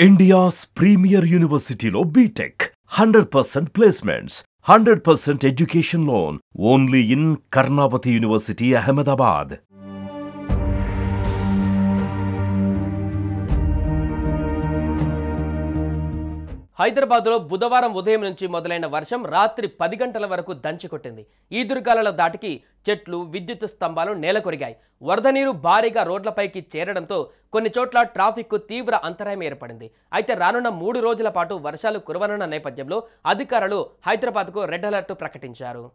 India's premier university lo BTech, 100% placements, 100% education loan, only in Karnavati University, Ahmedabad. హైదరాబాద్లో బుధవారం ఉదయం నుంచి మొదలైన వర్షం రాత్రి 10 గంటల వరకు దంచికొట్టింది. ఈదురుగాలుల దాటికి చెట్లు, విద్యుత్ స్తంభాలు నేలకొరిగాయి. వరద నీరు భారీగా రోడ్లపైకి చేరడంతో కొన్ని చోట్ల ట్రాఫిక్కు తీవ్ర అంతరాయం ఏర్పడింది. అయితే రానున్న 3 రోజుల పాటు వర్షాలు కురవనున్న నేపథ్యంలో అధికారులు హైదరాబాద్కు రెడ్ అలర్ట్ ప్రకటించారు.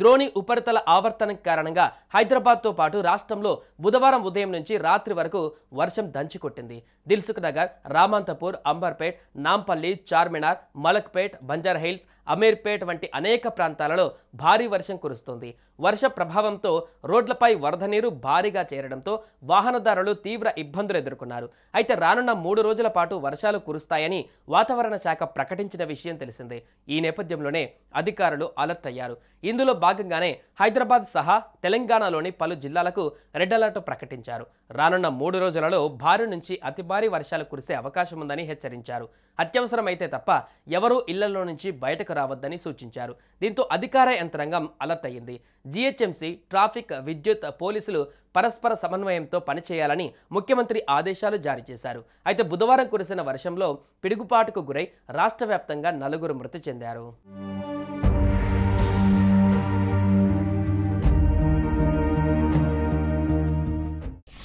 ద్రోణి ఉపరితల ఆవర్తనం కారణంగా హైదరాబాద్తో పాటు రాష్ట్రంలో బుధవారం ఉదయం నుంచి రాత్రి వరకు వర్షం దంచికొట్టింది. దిల్సుఖ్ నగర్, రామంతపూర్, అంబర్పేట్, నాంపల్లి, చార్మినార్, మలక్పేట్, బంజారాహిల్స్, అమీర్పేట్ వంటి అనేక ప్రాంతాలలో భారీ వర్షం కురుస్తోంది. వర్ష ప్రభావంతో రోడ్లపై వరద నీరు భారీగా చేరడంతో వాహనదారులు తీవ్ర ఇబ్బందులు ఎదుర్కొన్నారు. అయితే రానున్న 3 రోజుల పాటు వర్షాలు కురుస్తాయని వాతావరణ శాఖ ప్రకటించిన విషయం తెలిసిందే. ఈ నేపథ్యంలోనే అధికారులు అలర్ట్ అయ్యారు. ఇందులో భాగంగానే హైదరాబాద్ సహా తెలంగాణలోని పలు జిల్లాలకు రెడ్ అలర్ట్ ప్రకటించారు. రానున్న 3 రోజులలో భారీ నుంచి అతి భారీ వర్షాలు కురిసే అవకాశం ఉందని హెచ్చరించారు. అత్యవసరమైతే తప్ప ఎవరూ ఇళ్లలో నుంచి బయటకు రావద్దని సూచించారు. దీంతో అధికార యంత్రాంగం అలర్ట్ అయ్యింది. జీహెచ్ఎంసీ, ట్రాఫిక్, విద్యుత్, పోలీసులు పరస్పర సమన్వయంతో పనిచేయాలని ముఖ్యమంత్రి ఆదేశాలు జారీ చేశారు. అయితే బుధవారం కురిసిన వర్షంలో పిడుగుపాటుకు గురై రాష్ట్ర వ్యాప్తంగా 4 మృతి చెందారు.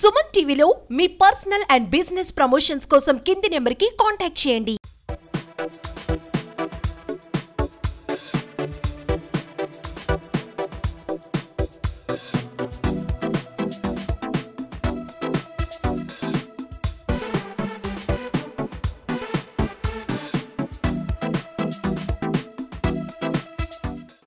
సుమన్ టీవీలో మీ పర్సనల్ అండ్ బిజినెస్ ప్రమోషన్స్ కోసం కింది నెంబర్కి కాంటాక్ట్ చేయండి.